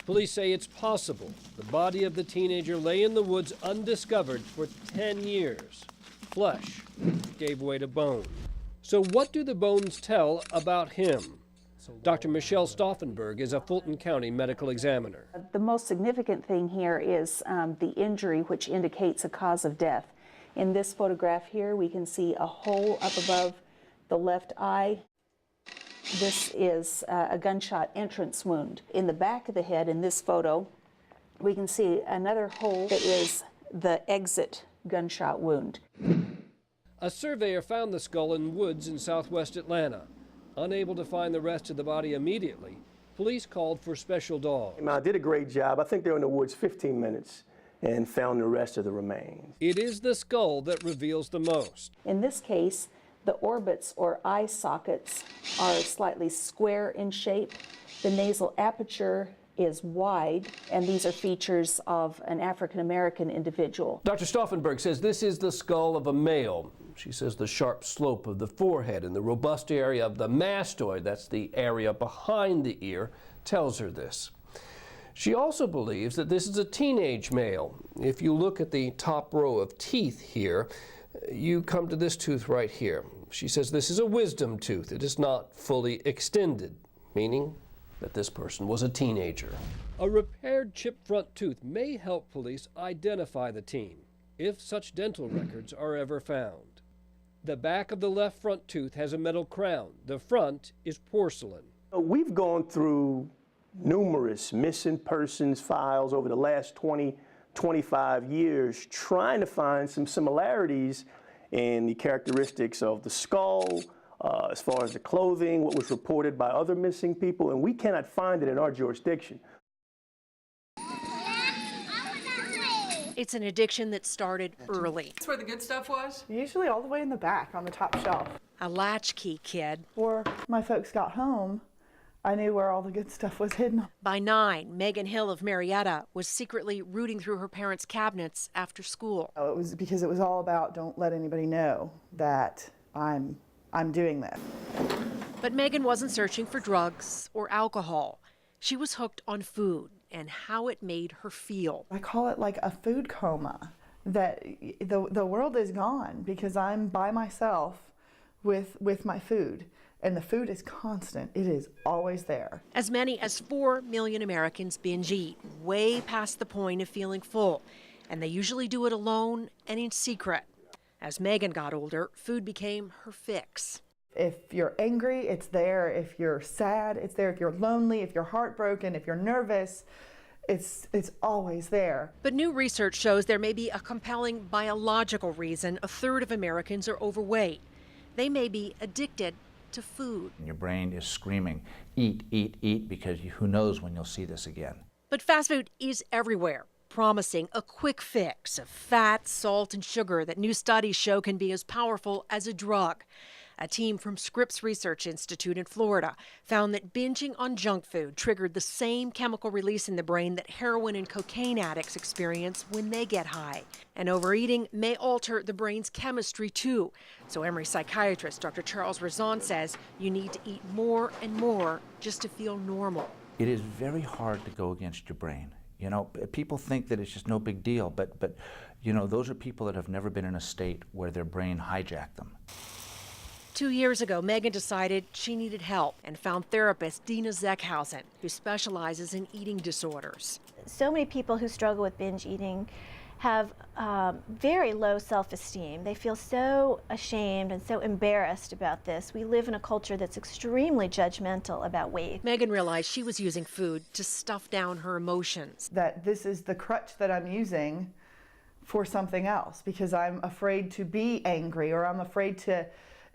Police say it's possible the body of the teenager lay in the woods undiscovered for 10 years. Flesh gave way to bone. So what do the bones tell about him? Dr. Michelle Stauffenberg is a Fulton County medical examiner. The most significant thing here is the injury, which indicates a cause of death. In this photograph here, we can see a hole up above the left eye. This is a gunshot entrance wound. In the back of the head, in this photo, we can see another hole that is the exit gunshot wound. A surveyor found the skull in woods in southwest Atlanta. Unable to find the rest of the body immediately, police called for special dogs. I did a great job. I think they were in the woods 15 minutes and found the rest of the remains. It is the skull that reveals the most. In this case, the orbits or eye sockets are slightly square in shape. The nasal aperture is wide, and these are features of an African-American individual. Dr. Stauffenberg says this is the skull of a male. She says the sharp slope of the forehead and the robust area of the mastoid, that's the area behind the ear, tells her this. She also believes that this is a teenage male. If you look at the top row of teeth here, you come to this tooth right here. She says this is a wisdom tooth. It is not fully extended, meaning that this person was a teenager. A repaired chipped front tooth may help police identify the teen, if such dental records are ever found. The back of the left front tooth has a metal crown. The front is porcelain. We've gone through numerous missing persons files over the last 20, 25 years trying to find some similarities in the characteristics of the skull, as far as the clothing, what was reported by other missing people, and we cannot find it in our jurisdiction. It's an addiction that started early. That's where the good stuff was? Usually all the way in the back on the top shelf. A latchkey kid. Before my folks got home, I knew where all the good stuff was hidden. By 9, Megan Hill of Marietta was secretly rooting through her parents' cabinets after school. It was because it was all about don't let anybody know that I'm doing this. But Megan wasn't searching for drugs or alcohol. She was hooked on food and how it made her feel. I call it like a food coma, that the world is gone because I'm by myself with my food. And the food is constant. It is always there. As many as 4 million Americans binge eat, way past the point of feeling full. And they usually do it alone and in secret. As Megan got older, food became her fix. If you're angry, it's there. If you're sad, it's there. If you're lonely, if you're heartbroken, if you're nervous, it's always there. But new research shows there may be a compelling biological reason a third of Americans are overweight. They may be addicted to food. Your brain is screaming, eat, eat, eat, because who knows when you'll see this again. But fast food is everywhere, promising a quick fix of fat, salt, and sugar that new studies show can be as powerful as a drug. A team from Scripps Research Institute in Florida found that binging on junk food triggered the same chemical release in the brain that heroin and cocaine addicts experience when they get high. And overeating may alter the brain's chemistry too. So Emory psychiatrist Dr. Charles Razan says you need to eat more and more just to feel normal. It is very hard to go against your brain. You know, people think that it's just no big deal, but you know, those are people that have never been in a state where their brain hijacked them. 2 years ago, Megan decided she needed help and found therapist Dina Zeckhausen, who specializes in eating disorders. So many people who struggle with binge eating have very low self-esteem. They feel so ashamed and so embarrassed about this. We live in a culture that's extremely judgmental about weight. Megan realized she was using food to stuff down her emotions. That this is the crutch that I'm using for something else because I'm afraid to be angry, or I'm afraid to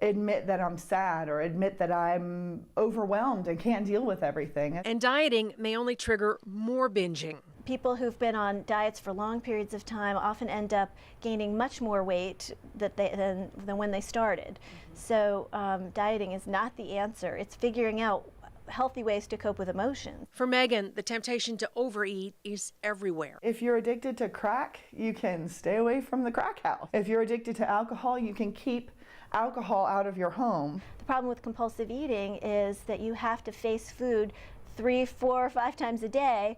admit that I'm sad, or admit that I'm overwhelmed and can't deal with everything. And dieting may only trigger more binging. People who've been on diets for long periods of time often end up gaining much more weight than when they started. So dieting is not the answer. It's figuring out healthy ways to cope with emotions. For Megan, the temptation to overeat is everywhere. If you're addicted to crack, you can stay away from the crack house. If you're addicted to alcohol, you can keep alcohol out of your home. The problem with compulsive eating is that you have to face food 3, 4, 5 times a day.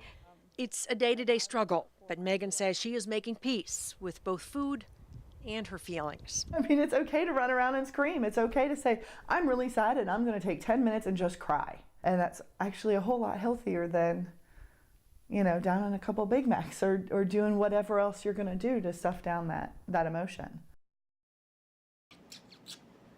It's a day-to-day struggle, but Megan says she is making peace with both food and her feelings. I mean, it's okay to run around and scream. It's okay to say, I'm really sad and I'm going to take 10 minutes and just cry. And that's actually a whole lot healthier than, you know, down on a couple Big Macs or doing whatever else you're going to do to stuff down that emotion.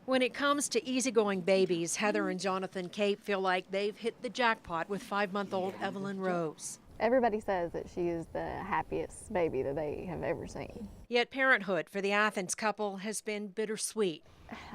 When it comes to easygoing babies, Heather and Jonathan Cape feel like they've hit the jackpot with 5-month-old Evelyn Rose. Everybody says that she is the happiest baby that they have ever seen. Yet parenthood for the Athens couple has been bittersweet.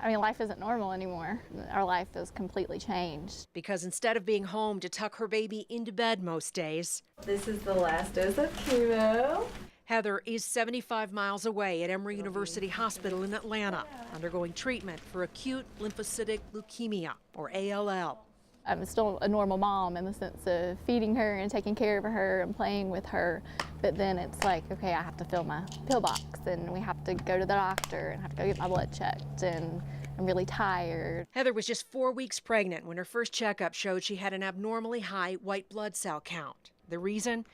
I mean, life isn't normal anymore. Our life has completely changed. Because instead of being home to tuck her baby into bed most days, this is the last dose of chemo. Heather is 75 miles away at Emory University Hospital in Atlanta, undergoing treatment for acute lymphocytic leukemia, or ALL. I'm still a normal mom in the sense of feeding her and taking care of her and playing with her, but then it's like, okay, I have to fill my pill box and we have to go to the doctor and have to go get my blood checked, and I'm really tired. Heather was just 4 weeks pregnant when her first checkup showed she had an abnormally high white blood cell count. The reason?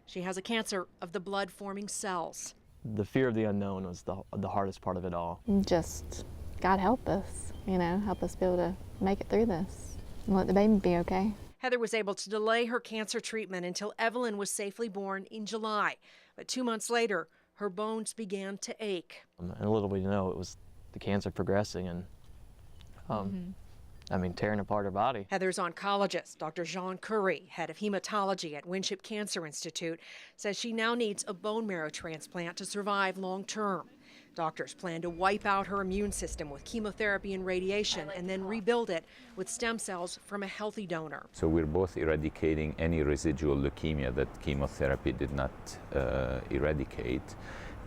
She has a cancer of the blood-forming cells. The fear of the unknown was the hardest part of it all. Just, God help us, you know, help us be able to make it through this and let the baby be okay. Heather was able to delay her cancer treatment until Evelyn was safely born in July. But 2 months later, her bones began to ache. And little we know, it was the cancer progressing and, I mean, tearing apart her body. Heather's oncologist, Dr. Jean Curry, head of hematology at Winship Cancer Institute, says she now needs a bone marrow transplant to survive long term. Doctors plan to wipe out her immune system with chemotherapy and radiation and then rebuild it with stem cells from a healthy donor. So we're both eradicating any residual leukemia that chemotherapy did not eradicate.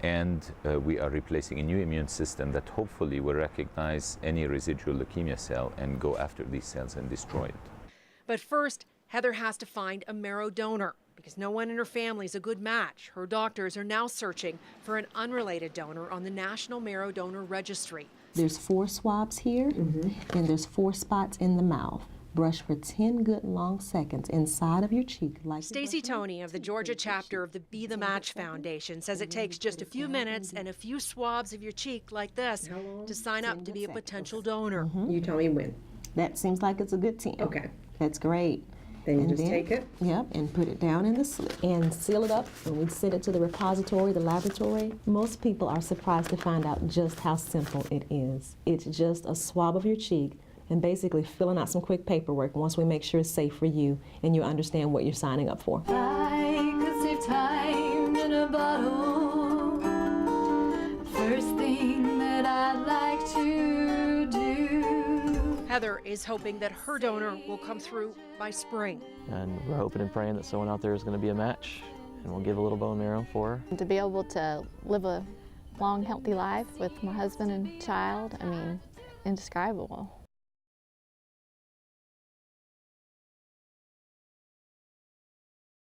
And we are replacing a new immune system that hopefully will recognize any residual leukemia cell and go after these cells and destroy it. But first, Heather has to find a marrow donor because no one in her family is a good match. Her doctors are now searching for an unrelated donor on the National Marrow Donor Registry. There's 4 swabs here, and there's 4 spots in the mouth. Brush for 10 good long seconds inside of your cheek. Like Stacy Toney of the Georgia chapter of the Be the Match Foundation says it takes just a few minutes and a few swabs of your cheek like this to sign up to be a potential donor. You tell me when. That seems like it's a good 10. Okay. That's great. Then you just take it? Yep, and put it down in the slip and seal it up, and we send it to the repository, the laboratory. Most people are surprised to find out just how simple it is. It's just a swab of your cheek and basically filling out some quick paperwork once we make sure it's safe for you and you understand what you're signing up for. I could save time in a bottle. First thing that I'd like to do. Heather is hoping that her donor will come through by spring. And we're hoping and praying that someone out there is going to be a match and we'll give a little bone marrow for her. And to be able to live a long, healthy life with my husband and child, I mean, indescribable.